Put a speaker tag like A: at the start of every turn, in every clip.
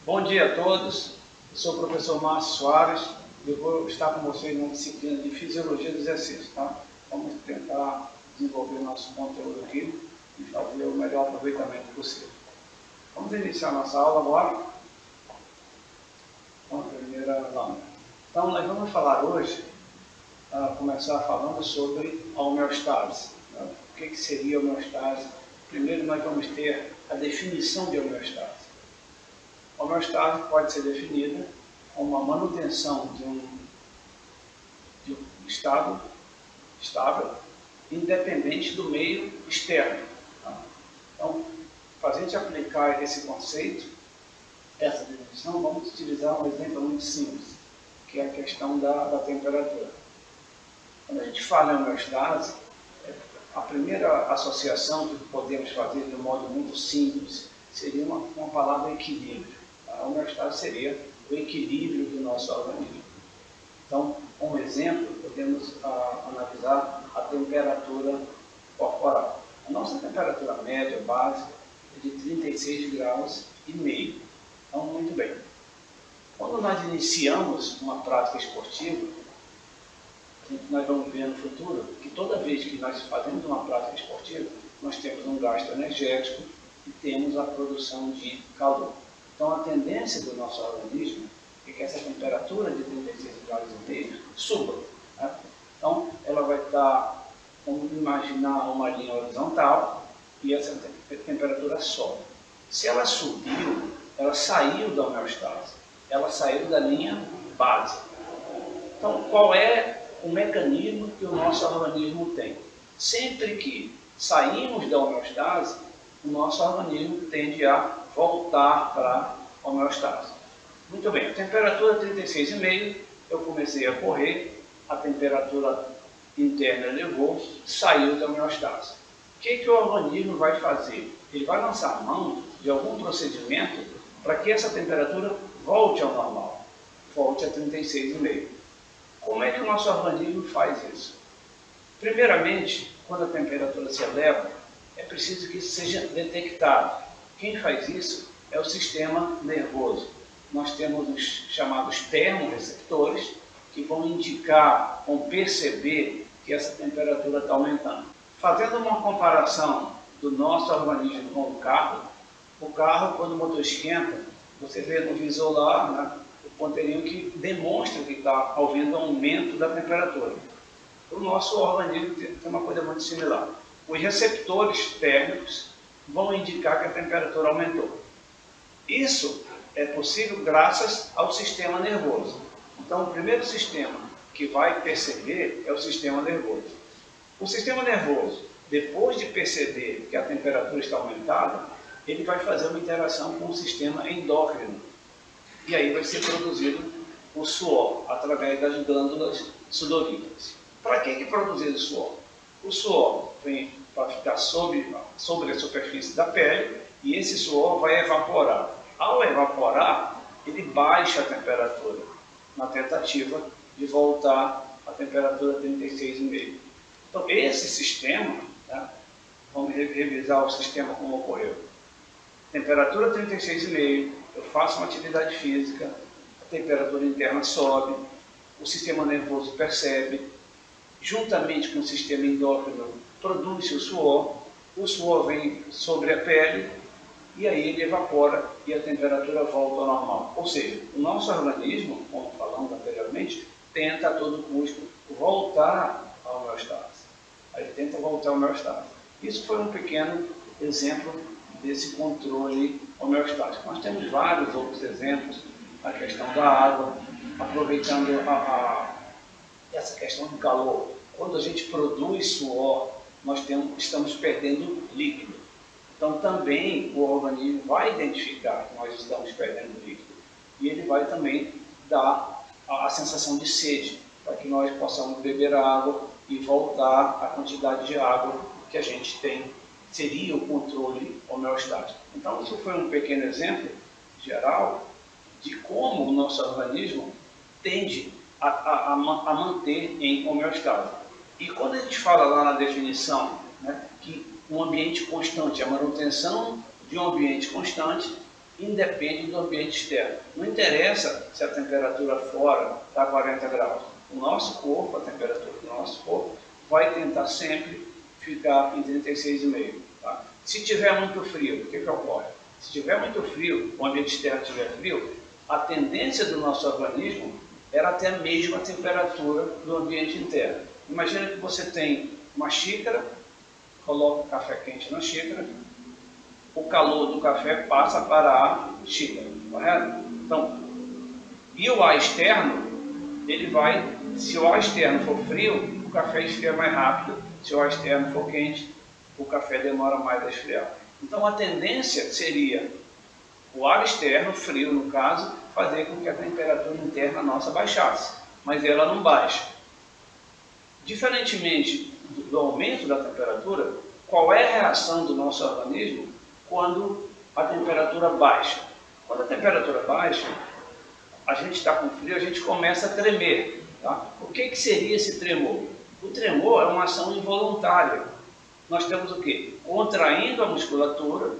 A: Bom dia a todos, eu sou o professor Márcio Soares e eu vou estar com vocês na disciplina de Fisiologia do Exercício, tá? Vamos tentar desenvolver nosso conteúdo aqui e fazer o melhor aproveitamento possível. Vamos iniciar nossa aula agora com a primeira lâmina. Então, nós vamos falar hoje, começar falando sobre a homeostase. Né? O que seria a homeostase? Primeiro nós vamos ter a definição de homeostase. A homeostase pode ser definida como a manutenção de um estado estável, independente do meio externo. Tá? Então, para a gente aplicar esse conceito, essa definição, vamos utilizar um exemplo muito simples, que é a questão da temperatura. Quando a gente fala em homeostase, a primeira associação que podemos fazer de um modo muito simples seria uma palavra equilíbrio. A homeostase seria o equilíbrio do nosso organismo. Então, como exemplo, podemos analisar a temperatura corporal. A nossa temperatura média básica é de 36 graus e meio. Então, muito bem. Quando nós iniciamos uma prática esportiva, nós vamos ver no futuro que toda vez que nós fazemos uma prática esportiva, nós temos um gasto energético e temos a produção de calor. Então, a tendência do nosso organismo é que essa temperatura de 36 graus e meio suba. Né? Então, ela vai estar, vamos imaginar uma linha horizontal e essa temperatura sobe. Se ela subiu, ela saiu da homeostase, ela saiu da linha base. Então, qual é o mecanismo que o nosso organismo tem? Sempre que saímos da homeostase, o nosso organismo tende a voltar para a homeostase. Muito bem, a temperatura 36,5, eu comecei a correr, a temperatura interna elevou, saiu da homeostase. O que o organismo vai fazer? Ele vai lançar mão de algum procedimento para que essa temperatura volte ao normal, volte a 36,5. Como é que o nosso organismo faz isso? Primeiramente, quando a temperatura se eleva, é preciso que isso seja detectado. Quem faz isso é o sistema nervoso. Nós temos os chamados termorreceptores, que vão indicar, vão perceber que essa temperatura está aumentando. Fazendo uma comparação do nosso organismo com o carro, quando o motor esquenta, você vê no visor lá, né, o ponteirinho que demonstra que está havendo aumento da temperatura. O nosso organismo tem uma coisa muito similar. Os receptores térmicos vão indicar que a temperatura aumentou. Isso é possível graças ao sistema nervoso. Então, o primeiro sistema que vai perceber é o sistema nervoso. O sistema nervoso, depois de perceber que a temperatura está aumentada, ele vai fazer uma interação com o sistema endócrino. E aí vai ser produzido o suor, através das glândulas sudoríparas. Para que produzir o suor? O suor vem para ficar sobre a superfície da pele e esse suor vai evaporar. Ao evaporar, ele baixa a temperatura, na tentativa de voltar à temperatura 36,5. Então, esse sistema, né, vamos revisar o sistema como ocorreu. Temperatura 36,5, eu faço uma atividade física, a temperatura interna sobe, o sistema nervoso percebe, juntamente com o sistema endócrino, produz-se o suor vem sobre a pele, e aí ele evapora e a temperatura volta ao normal. Ou seja, o nosso organismo, como falamos anteriormente, tenta a todo custo voltar à homeostase. Ele tenta voltar à homeostase. Isso foi um pequeno exemplo desse controle homeostático. Nós temos vários outros exemplos, a questão da água, aproveitando essa questão do calor. Quando a gente produz suor, nós estamos perdendo líquido. Então, também o organismo vai identificar que nós estamos perdendo líquido e ele vai também dar a sensação de sede, para que nós possamos beber água e voltar à quantidade de água que a gente tem. Seria o controle homeostático. Então, isso foi um pequeno exemplo geral de como o nosso organismo tende a manter em homeostase. E quando a gente fala lá na definição, né, que um ambiente constante, a manutenção de um ambiente constante independe do ambiente externo. Não interessa se a temperatura fora está 40 graus. O nosso corpo, a temperatura do nosso corpo, vai tentar sempre ficar em 36,5. Tá? Se tiver muito frio, o que ocorre? Se tiver muito frio, o ambiente externo estiver frio, a tendência do nosso organismo era até mesmo a temperatura do ambiente interno. Imagina que você tem uma xícara, coloca o café quente na xícara, o calor do café passa para a xícara, correto? Então, e o ar externo, ele vai, se o ar externo for frio, o café esfria mais rápido, se o ar externo for quente, o café demora mais a esfriar. Então, a tendência seria o ar externo, frio no caso, fazer com que a temperatura interna nossa baixasse, mas ela não baixa. Diferentemente do aumento da temperatura, qual é a reação do nosso organismo quando a temperatura baixa? Quando a temperatura baixa, a gente está com frio, a gente começa a tremer. Tá? O que seria esse tremor? O tremor é uma ação involuntária. Nós temos o quê? Contraindo a musculatura,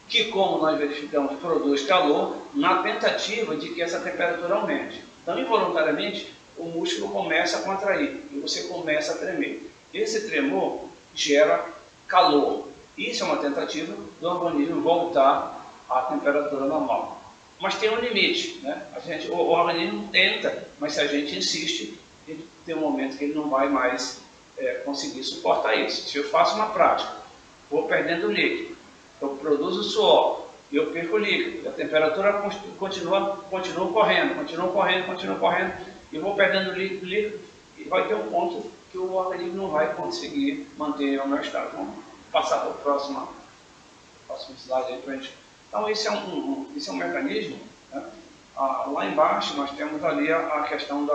A: que, como nós verificamos, produz calor, na tentativa de que essa temperatura aumente. Então, involuntariamente, o músculo começa a contrair e você começa a tremer. Esse tremor gera calor. Isso é uma tentativa do organismo voltar à temperatura normal. Mas tem um limite, né? O organismo tenta, mas se a gente insiste, ele tem um momento que ele não vai mais conseguir suportar isso. Se eu faço uma prática, vou perdendo líquido, eu produzo suor, eu perco líquido, a temperatura continua correndo, e vou perdendo líquido, e vai ter um ponto que o organismo não vai conseguir manter o meu estado. Vamos passar para o próximo slide aí para a gente. Então, esse é um mecanismo, né? Lá embaixo nós temos ali a questão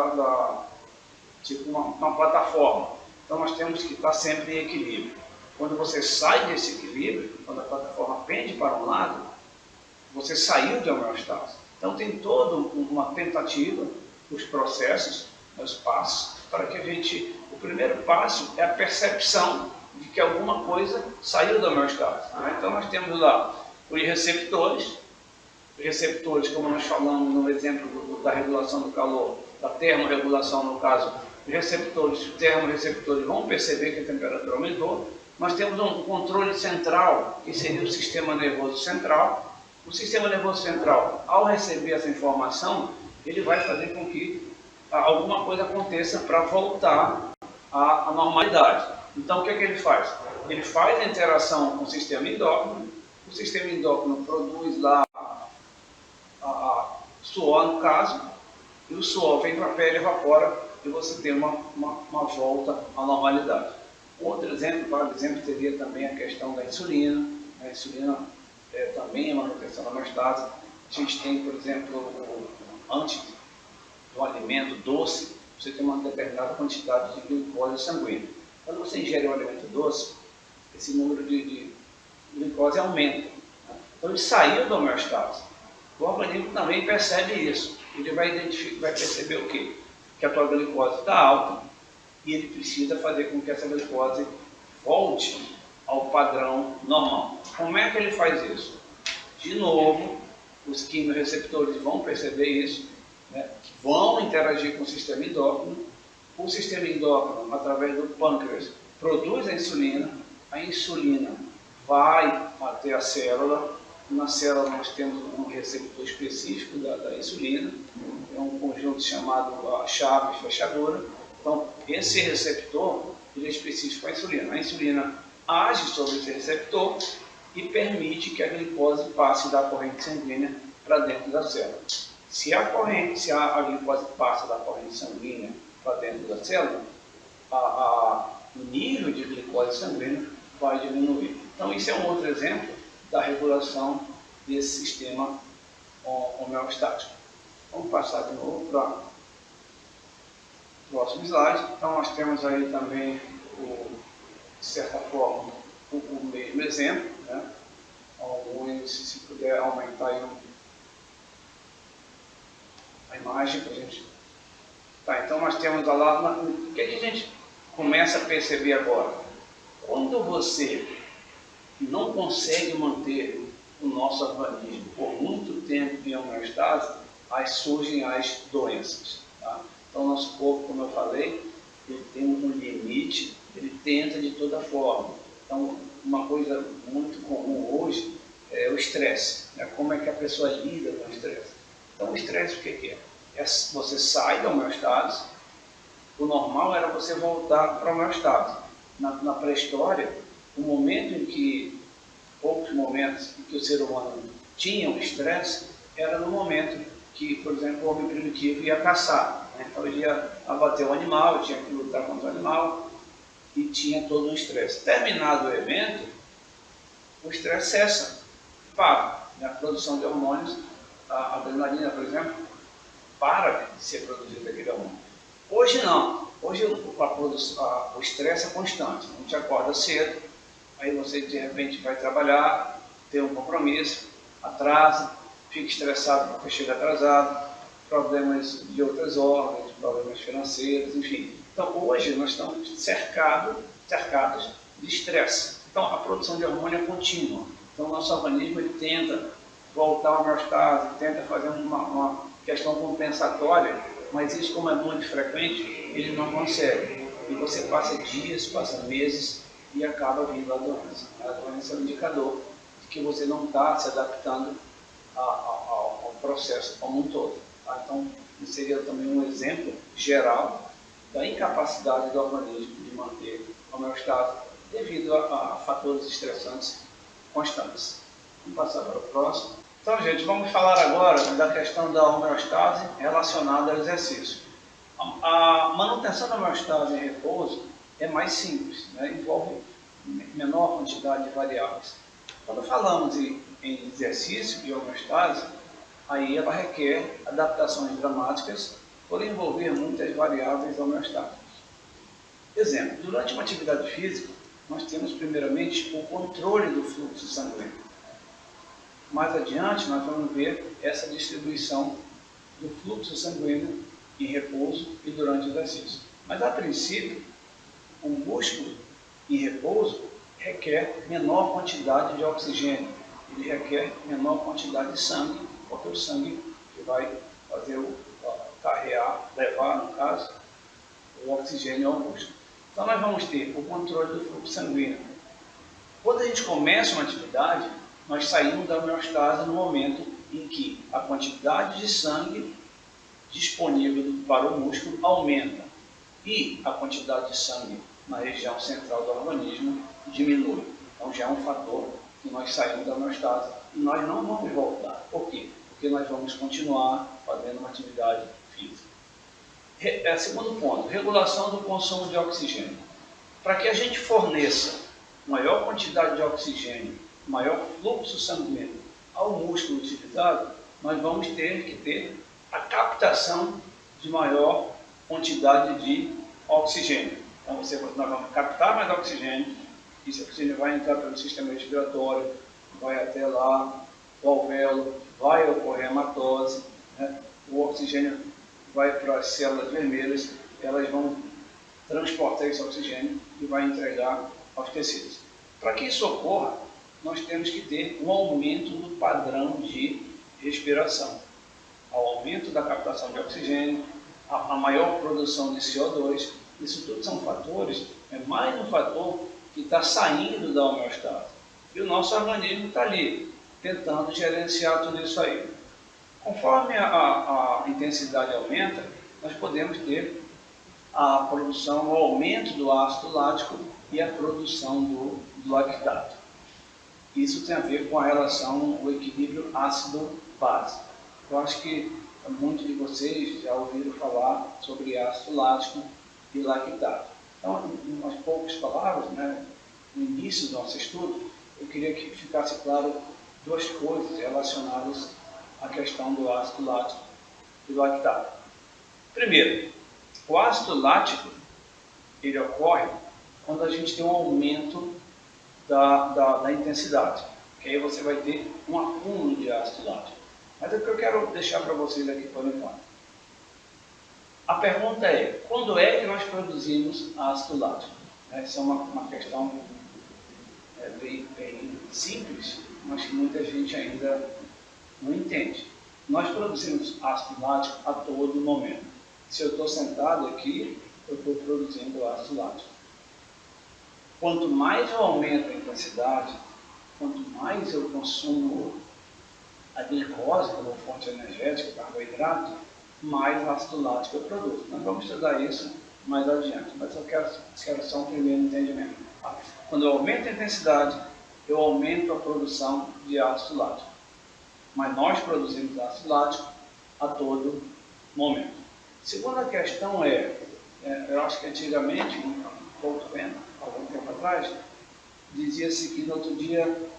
A: tipo uma plataforma. Então, nós temos que estar sempre em equilíbrio. Quando você sai desse equilíbrio, quando a plataforma pende para um lado, você saiu de homeostase. Então, tem toda uma tentativa, os processos, os passos, para que a gente... O primeiro passo é a percepção de que alguma coisa saiu da homeostase. Né? Então, nós temos lá os receptores, como nós falamos no exemplo da regulação do calor, da termorregulação no caso, os termorreceptores vão perceber que a temperatura aumentou. Nós temos um controle central, que seria o sistema nervoso central. O sistema nervoso central, ao receber essa informação, ele vai fazer com que alguma coisa aconteça para voltar à normalidade. Então, o que ele faz? Ele faz a interação com o sistema endócrino. O sistema endócrino produz lá suor, no caso, e o suor vem para a pele, evapora, e você tem uma volta à normalidade. Outro exemplo, por exemplo, seria também a questão da insulina. A insulina também é manutenção da homeostase. A gente tem, por exemplo, antes do alimento doce, você tem uma determinada quantidade de glicose sanguínea. Quando você ingere um alimento doce, esse número de glicose aumenta. Né? Então, ele saiu da homeostase. O organismo também percebe isso. Ele vai perceber o quê? Que a tua glicose está alta e ele precisa fazer com que essa glicose volte ao padrão normal. Como é que ele faz isso? De novo, os quimiorreceptores vão perceber isso, né? Vão interagir com o sistema endócrino. O sistema endócrino, através do pâncreas, produz a insulina vai até a célula. Na célula nós temos um receptor específico da insulina, é um conjunto chamado chave fechadora. Então, esse receptor ele é específico para a insulina. A insulina age sobre esse receptor e permite que a glicose passe da corrente sanguínea para dentro da célula. Se a glicose passa da corrente sanguínea para dentro da célula, o nível de glicose sanguínea vai diminuir. Então, isso é um outro exemplo da regulação desse sistema homeostático. Vamos passar de novo para o próximo slide. Então, nós temos aí também, de certa forma, o mesmo exemplo, né? Se puder aumentar aí a imagem para a gente... Tá, então nós temos lá... O que a gente começa a perceber agora? Quando você não consegue manter o nosso organismo por muito tempo em homeostase, aí surgem as doenças. Tá? Então, o nosso corpo, como eu falei, ele tem um limite, ele tenta de toda forma. Então, uma coisa muito comum hoje é o estresse. Né? Como é que a pessoa lida com o estresse? Então, o estresse o que é? Você sai da homeostase, o normal era você voltar para a homeostase. Na pré-história, o momento em que, poucos momentos em que o ser humano tinha o estresse, era no momento que, por exemplo, o homem primitivo ia caçar. Né? Então ele ia abater o animal, tinha que lutar contra o animal e tinha todo um estresse. Terminado o evento, o estresse cessa, para. Né? A produção de hormônios, a adrenalina, por exemplo, para de ser produzida aquele hormônio. Hoje não. Hoje o estresse é constante. A gente acorda cedo, aí você de repente vai trabalhar, tem um compromisso, atrasa, fica estressado porque chega atrasado, problemas de outras ordens, problemas financeiros, enfim. Então hoje nós estamos cercados de estresse. Então a produção de hormônio é contínua. Então o nosso organismo ele tenta voltar ao homeostase, tenta fazer uma questão compensatória, mas isso, como é muito frequente, ele não consegue. E você passa dias, passa meses e acaba vindo a doença. A doença é um indicador de que você não está se adaptando ao processo como um todo. Tá? Então, isso seria também um exemplo geral da incapacidade do organismo de manter a homeostase devido a fatores estressantes constantes. Vamos passar para o próximo. Então, gente, vamos falar agora da questão da homeostase relacionada ao exercício. A manutenção da homeostase em repouso é mais simples, né? Envolve menor quantidade de variáveis. Quando falamos em exercício e homeostase, aí ela requer adaptações dramáticas por envolver muitas variáveis homeostáticas. Exemplo, durante uma atividade física, nós temos primeiramente o controle do fluxo sanguíneo. Mais adiante, nós vamos ver essa distribuição do fluxo sanguíneo em repouso e durante o exercício. Mas, a princípio, o músculo em repouso requer menor quantidade de oxigênio, ele requer menor quantidade de sangue, porque o sangue que vai fazer carregar, levar, no caso, o oxigênio ao músculo. Então, nós vamos ter o controle do fluxo sanguíneo. Quando a gente começa uma atividade, nós saímos da homeostase no momento em que a quantidade de sangue disponível para o músculo aumenta e a quantidade de sangue na região central do organismo diminui. Então já é um fator que nós saímos da homeostase e nós não vamos voltar. Por quê? Porque nós vamos continuar fazendo uma atividade física. Segundo ponto, regulação do consumo de oxigênio. Para que a gente forneça maior quantidade de oxigênio, maior fluxo sanguíneo ao músculo utilizado, nós vamos ter que ter a captação de maior quantidade de oxigênio. Então, nós vamos captar mais oxigênio, e esse oxigênio vai entrar pelo sistema respiratório, vai até lá, o alvéolo, vai ocorrer a hematose, né? O oxigênio vai para as células vermelhas, elas vão transportar esse oxigênio e vai entregar aos tecidos. Para que isso ocorra, nós temos que ter um aumento do padrão de respiração. Ao aumento da captação de oxigênio, a maior produção de CO2, isso tudo são fatores, é mais um fator que está saindo da homeostase. E o nosso organismo está ali, tentando gerenciar tudo isso aí. Conforme a intensidade aumenta, nós podemos ter a produção, o aumento do ácido lático e a produção do lactato. Isso tem a ver com a relação, o equilíbrio ácido-base. Eu acho que muitos de vocês já ouviram falar sobre ácido lático e lactato. Então, em umas poucas palavras, né, no início do nosso estudo, eu queria que ficasse claro duas coisas relacionadas à questão do ácido lático e lactato. Primeiro, o ácido lático ele ocorre quando a gente tem um aumento da intensidade, que aí você vai ter um acúmulo de ácido lático. Mas o que eu quero deixar para vocês aqui por enquanto. A pergunta é, quando é que nós produzimos ácido lático? Essa é uma questão bem simples, mas que muita gente ainda não entende. Nós produzimos ácido lático a todo momento. Se eu estou sentado aqui, eu estou produzindo ácido lático. Quanto mais eu aumento a intensidade, quanto mais eu consumo a glicose como fonte energética, carboidrato, mais ácido lático eu produzo. Nós vamos estudar isso mais adiante, mas eu quero só um primeiro entendimento. Quando eu aumento a intensidade, eu aumento a produção de ácido lático. Mas nós produzimos ácido lático a todo momento. Segunda questão eu acho que antigamente, algum tempo atrás, dizia-se que no outro dia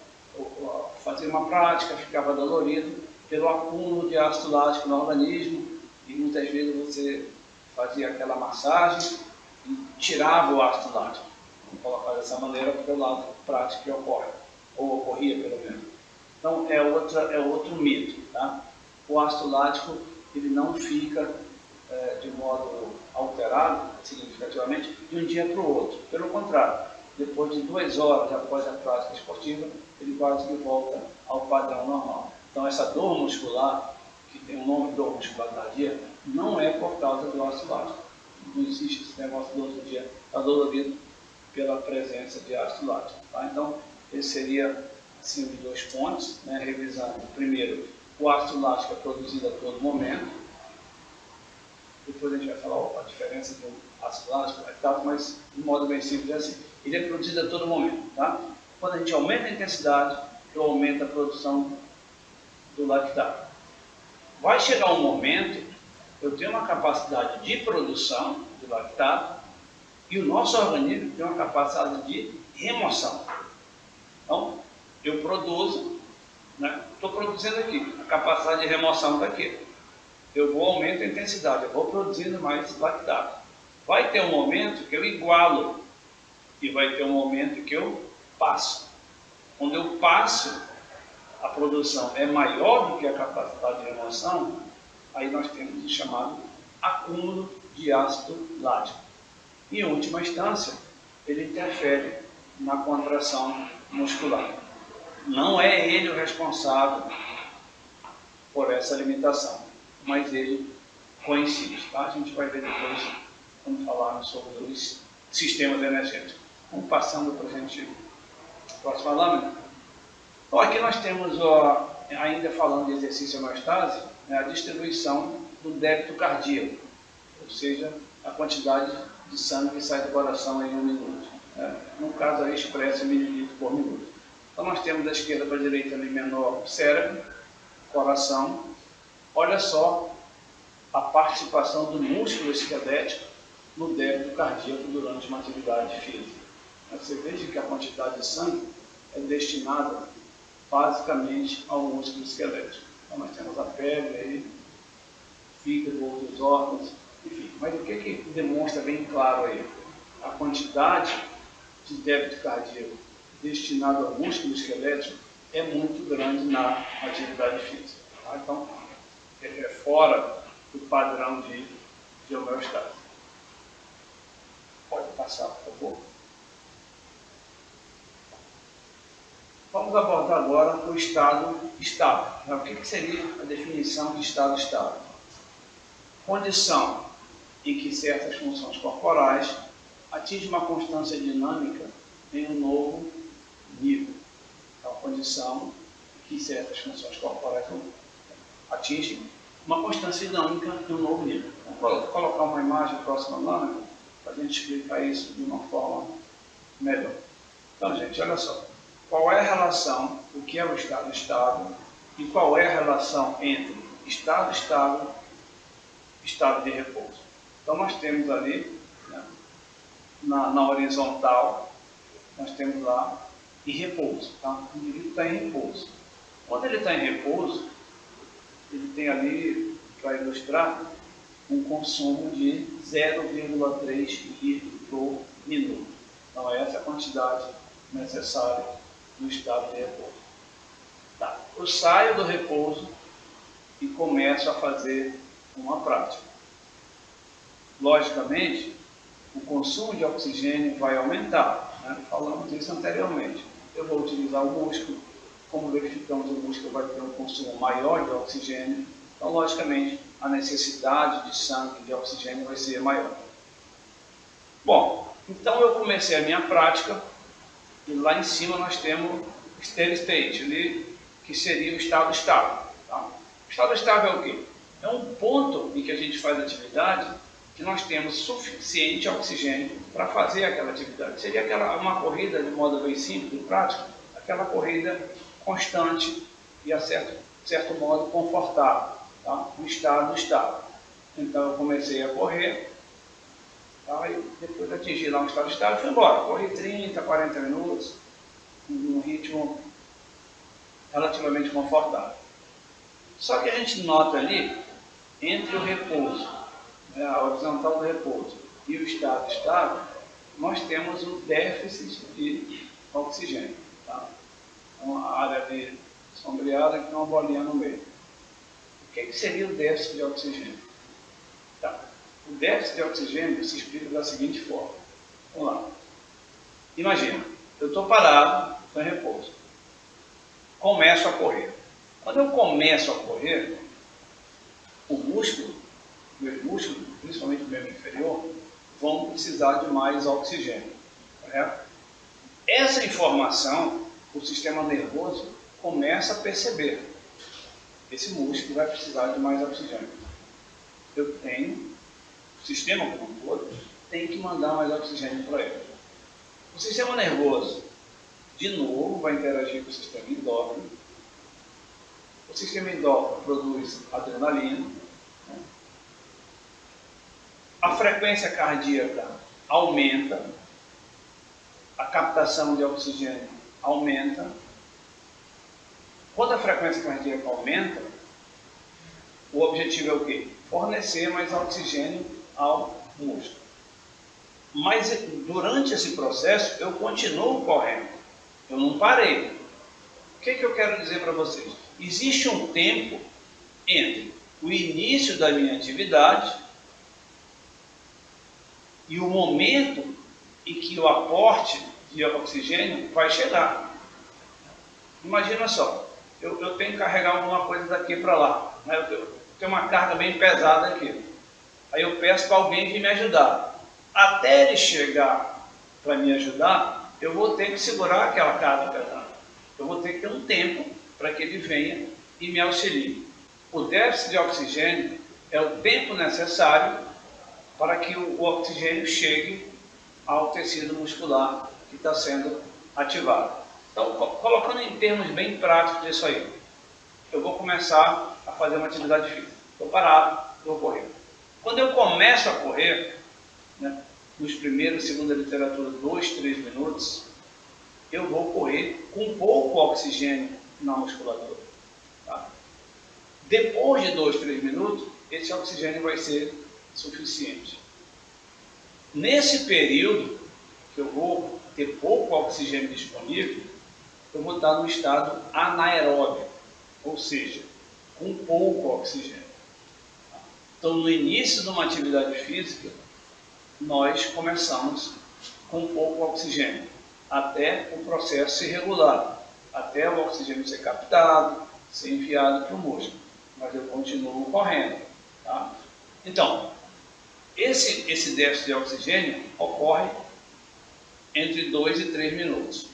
A: fazer uma prática ficava dolorido pelo acúmulo de ácido lático no organismo, e muitas vezes você fazia aquela massagem e tirava o ácido lático. Vamos colocar dessa maneira pelo lado prático que ocorre, ou ocorria pelo menos. Então é outro mito, tá? O ácido lático ele não fica de modo alterado significativamente de um dia para o outro. Pelo contrário, depois de 2 horas após a prática esportiva, ele quase que volta ao padrão normal. Então essa dor muscular, que tem o nome de dor muscular tardia, não é por causa do ácido lático. Não existe esse negócio do outro dia, está dolorido pela presença de ácido lático. Tá? Então, esse seria assim, os 2 pontos, né? Revisando. Primeiro, o ácido lático é produzido a todo momento. Depois a gente vai falar a diferença do ácido lático, mas de modo bem simples é assim. Ele é produzido a todo momento. Tá? Quando a gente aumenta a intensidade, eu aumento a produção do lactato. Vai chegar um momento, eu tenho uma capacidade de produção de lactato e o nosso organismo tem uma capacidade de remoção. Então, eu produzo, né? Estou produzindo aqui, a capacidade de remoção está aqui. Eu vou aumentando a intensidade, eu vou produzindo mais lactato. Vai ter um momento que eu igualo e vai ter um momento que eu passo. Quando eu passo, a produção é maior do que a capacidade de remoção, aí nós temos o chamado acúmulo de ácido lático. Em última instância, ele interfere na contração muscular. Não é ele o responsável por essa limitação, mas ele coincide. Tá? A gente vai ver depois, quando falarmos sobre os sistemas energéticos. Vamos passando para a gente, próxima lâmina. Então, aqui nós temos, ainda falando de exercício e homeostase, né, a distribuição do débito cardíaco, ou seja, a quantidade de sangue que sai do coração em 1 minuto. No caso aí, expressa em mililitro por minuto. Então, nós temos da esquerda para a direita ali menor cérebro, coração. Olha só a participação do músculo esquelético no débito cardíaco durante uma atividade física. Você veja que a quantidade de sangue é destinada basicamente ao músculo esquelético. Então nós temos a pele, aí, fígado, outros órgãos, enfim. Mas o que demonstra bem claro aí? A quantidade de débito cardíaco destinado ao músculo esquelético é muito grande na atividade física. Tá? Então, é fora do padrão de homeostase. Pode passar, por favor. Vamos abordar agora o estado estável. O que seria a definição de estado estável? Condição em que certas funções corporais atingem uma constância dinâmica em um novo nível. Então, condição em que certas funções corporais atingem uma constância dinâmica em um novo nível. Vou colocar uma imagem próxima lá, para a gente explicar isso de uma forma melhor. Então, gente, olha só. Qual é a relação, o que é o estado estável e qual é a relação entre estado estável e estado de repouso. Então nós temos ali, né, na horizontal, nós temos lá em repouso. Tá? O indivíduo está em repouso. Quando ele está em repouso, ele tem ali, para ilustrar, um consumo de 0,3 litros por minuto. Então essa é a quantidade necessária no estado de repouso. Tá. Eu saio do repouso e começo a fazer uma prática. Logicamente, o consumo de oxigênio vai aumentar. Né? Falamos isso anteriormente. Eu vou utilizar o músculo, como verificamos, o músculo vai ter um consumo maior de oxigênio, então, logicamente, a necessidade de sangue, de oxigênio, vai ser maior. Bom, então eu comecei a minha prática, e lá em cima nós temos steady state, ali, que seria o estado estável. Tá? O estado estável é o quê? É um ponto em que a gente faz atividade que nós temos suficiente oxigênio para fazer aquela atividade. Seria uma corrida, de modo bem simples e prático, aquela corrida constante e, a certo modo, confortável, tá? Um estado estável. Então, eu comecei a correr, tá? E depois atingi lá um estado estável e fui embora. Corri 30, 40 minutos, num ritmo relativamente confortável. Só que a gente nota ali, entre o repouso, a horizontal do repouso e o estado estável, nós temos um déficit de oxigênio. Tá? Então, a área ali sombreada que tem uma bolinha no meio. O que seria o déficit de oxigênio? Tá. O déficit de oxigênio se explica da seguinte forma. Vamos lá. Imagina, eu estou parado, estou em repouso. Começo a correr. Quando eu começo a correr, o músculo, meus músculos, principalmente o membro inferior, vão precisar de mais oxigênio. Correto? Essa informação, o sistema nervoso começa a perceber. Esse músculo vai precisar de mais oxigênio. Eu tenho, o sistema como um todo, tem que mandar mais oxigênio para ele. O sistema nervoso, de novo, vai interagir com o sistema endócrino. O sistema endócrino produz adrenalina. A frequência cardíaca aumenta. A captação de oxigênio aumenta. Quando a frequência cardíaca aumenta, o objetivo é o quê? Fornecer mais oxigênio ao músculo. Mas durante esse processo eu continuo correndo. Eu não parei. O que eu quero dizer para vocês? Existe um tempo entre o início da minha atividade e o momento em que o aporte de oxigênio vai chegar. Imagina só, eu tenho que carregar alguma coisa daqui para lá. Né? Eu tenho uma carga bem pesada aqui. Aí eu peço para alguém vir me ajudar. Até ele chegar para me ajudar, eu vou ter que segurar aquela carga pesada. Eu vou ter que ter um tempo para que ele venha e me auxilie. O déficit de oxigênio é o tempo necessário para que o oxigênio chegue ao tecido muscular que está sendo ativado. Então, colocando em termos bem práticos isso aí, eu vou começar a fazer uma atividade física. Estou parado, vou correr. Quando eu começo a correr, né, nos primeiros, segundo a literatura, 2, 3 minutos, eu vou correr com pouco oxigênio na musculatura. Tá? Depois de 2, 3 minutos, esse oxigênio vai ser suficiente. Nesse período, que eu vou ter pouco oxigênio disponível, eu vou estar no estado anaeróbio, ou seja, com pouco oxigênio. Então, no início de uma atividade física, nós começamos com pouco oxigênio, até o processo se regular, até o oxigênio ser captado, ser enviado para o músculo. Mas eu continuo correndo. Tá? Então, esse déficit de oxigênio ocorre entre 2 e 3 minutos.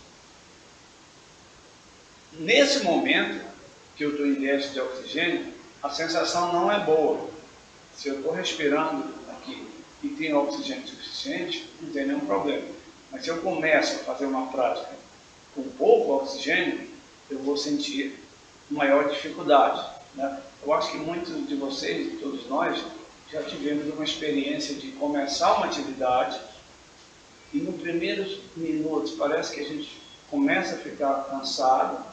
A: Nesse momento que eu estou em déficit de oxigênio, a sensação não é boa. Se eu estou respirando aqui e tenho oxigênio suficiente, não tem nenhum problema. Mas se eu começo a fazer uma prática com pouco oxigênio, eu vou sentir maior dificuldade. Né? Eu acho que muitos de vocês, de todos nós, já tivemos uma experiência de começar uma atividade e nos primeiros minutos parece que a gente começa a ficar cansado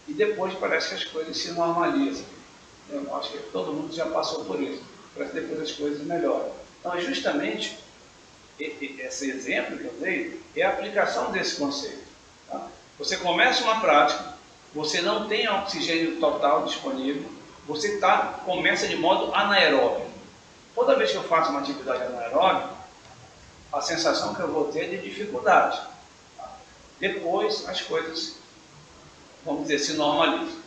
A: e depois parece que as coisas se normalizam. Eu acho que todo mundo já passou por isso. Parece que depois as coisas melhoram. Então, é justamente esse exemplo que eu dei é a aplicação desse conceito. Tá? Você começa uma prática, você não tem oxigênio total disponível, você começa de modo anaeróbio. Toda vez que eu faço uma atividade anaeróbia, a sensação que eu vou ter é de dificuldade. Tá? Depois as coisas vamos dizer, se normaliza.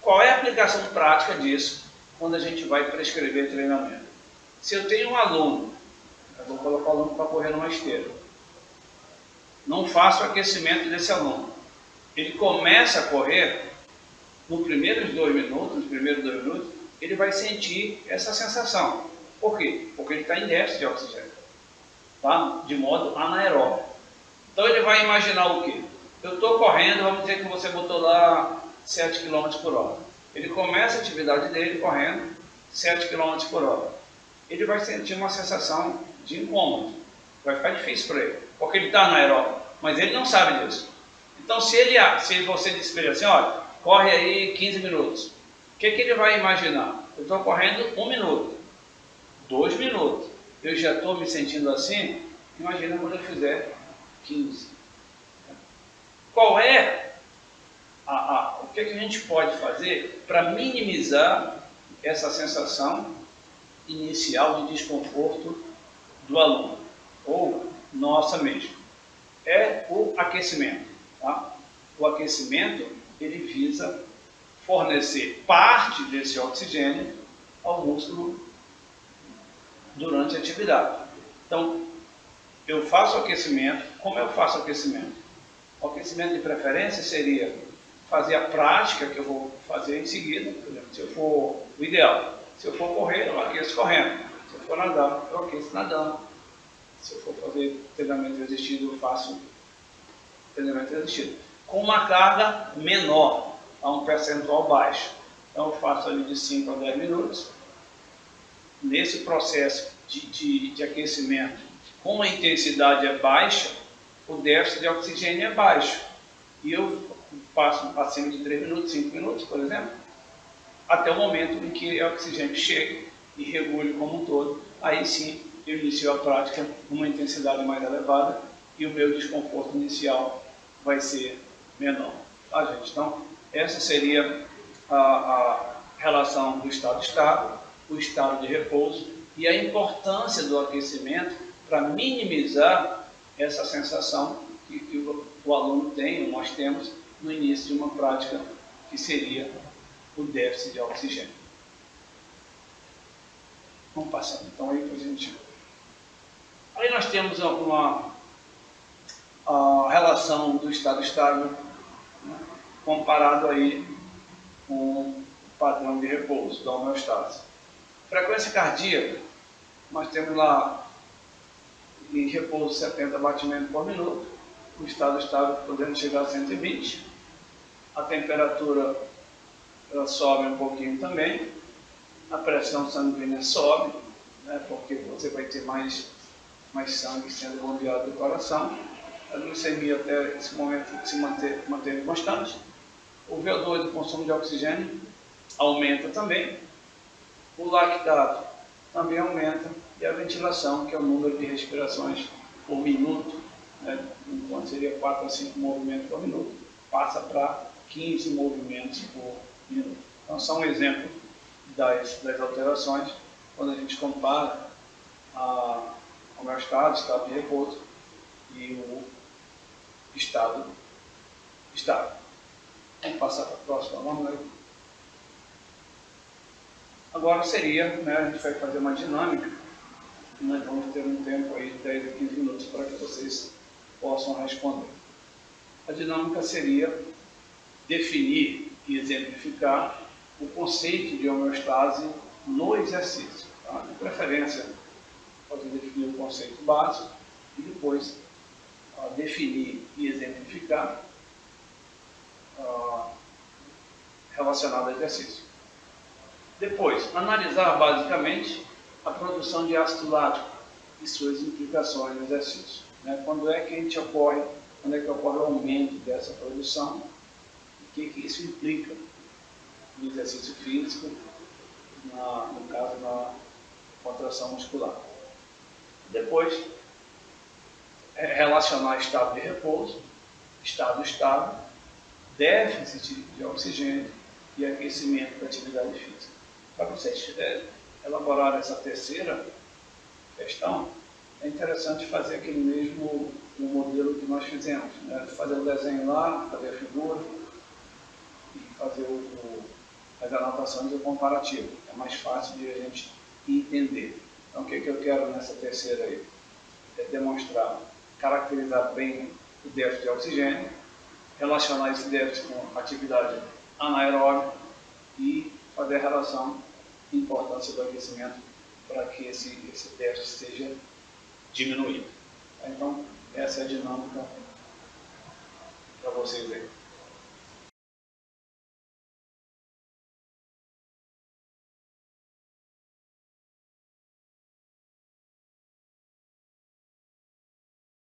A: Qual é a aplicação prática disso quando a gente vai prescrever treinamento? Se eu tenho um aluno, eu vou colocar o aluno para correr numa esteira, não faço o aquecimento desse aluno, ele começa a correr, nos primeiros 2 minutos, ele vai sentir essa sensação. Por quê? Porque ele está em déficit de oxigênio, tá? De modo anaeróbio. Então ele vai imaginar o quê? Eu estou correndo, vamos dizer que você botou lá 7 km por hora. Ele começa a atividade dele correndo 7 km por hora. Ele vai sentir uma sensação de incômodo. Vai ficar difícil para ele, porque ele está anaeróbio, mas ele não sabe disso. Então se você disser para ele assim, olha, corre aí 15 minutos. O que ele vai imaginar? Eu estou correndo 1 minuto, 2 minutos. Eu já estou me sentindo assim, imagina quando eu fizer 15. Qual é o que a gente pode fazer para minimizar essa sensação inicial de desconforto do aluno, ou nossa mesmo? É o aquecimento. Tá? O aquecimento, ele visa fornecer parte desse oxigênio ao músculo durante a atividade. Então, eu faço aquecimento. Como eu faço aquecimento? O aquecimento de preferência seria fazer a prática que eu vou fazer em seguida. Por exemplo, se eu for o ideal, se eu for correr, eu aqueço correndo. Se eu for nadar, eu aqueço nadando. Se eu for fazer treinamento resistido, eu faço treinamento resistido. Com uma carga menor, a um percentual baixo. Então eu faço ali de 5 a 10 minutos. Nesse processo de aquecimento, como a intensidade é baixa, o déficit de oxigênio é baixo. E eu passo acima de 3 minutos, 5 minutos, por exemplo, até o momento em que o oxigênio chegue e regule como um todo. Aí sim, eu inicio a prática numa intensidade mais elevada e o meu desconforto inicial vai ser menor. Tá, gente? Então, essa seria a relação do estado estável, o estado de repouso e a importância do aquecimento para minimizar essa sensação que o aluno tem, ou nós temos, no início de uma prática que seria o déficit de oxigênio. Vamos passando então aí para a gente. Aí nós temos a relação do estado estável, né, comparado aí com o padrão de repouso, da homeostase. Frequência cardíaca, nós temos lá em repouso 70 batimentos por minuto, o estado estável podendo chegar a 120, a temperatura ela sobe um pouquinho também, a pressão sanguínea sobe, né, porque você vai ter mais sangue sendo bombeado do coração, a glicemia até esse momento se mantém constante, o VO2 do consumo de oxigênio aumenta também, o lactato também aumenta e a ventilação, que é o número de respirações por minuto, né, enquanto seria 4 a 5 movimentos por minuto, passa para 15 movimentos por minuto. Então, são um exemplo das alterações quando a gente compara o meu estado de repouso e o estado estável. Vamos passar para a próxima, vamos aí. Agora seria, né, a gente vai fazer uma dinâmica, e nós vamos ter um tempo aí de 10 a 15 minutos para que vocês possam responder. A dinâmica seria definir e exemplificar o conceito de homeostase no exercício. Tá? De preferência, pode definir o conceito básico e depois definir e exemplificar relacionado ao exercício. Depois, analisar basicamente a produção de ácido lático e suas implicações no exercício. Né? Quando é que ocorre o aumento dessa produção e o que isso implica no exercício físico, no caso na contração muscular. Depois, relacionar estado de repouso, estado estável, déficit de oxigênio e aquecimento da atividade física. Para vocês elaborar essa terceira questão, é interessante fazer aquele mesmo modelo que nós fizemos, né? Fazer o desenho lá, fazer a figura, fazer as anotações e o comparativo. É mais fácil de a gente entender. Então, o que eu quero nessa terceira aí? É demonstrar, caracterizar bem o déficit de oxigênio, relacionar esse déficit com atividade anaeróbica e fazer a relação de importância do aquecimento para que esse déficit seja diminuído. Então, essa é a dinâmica para vocês aí.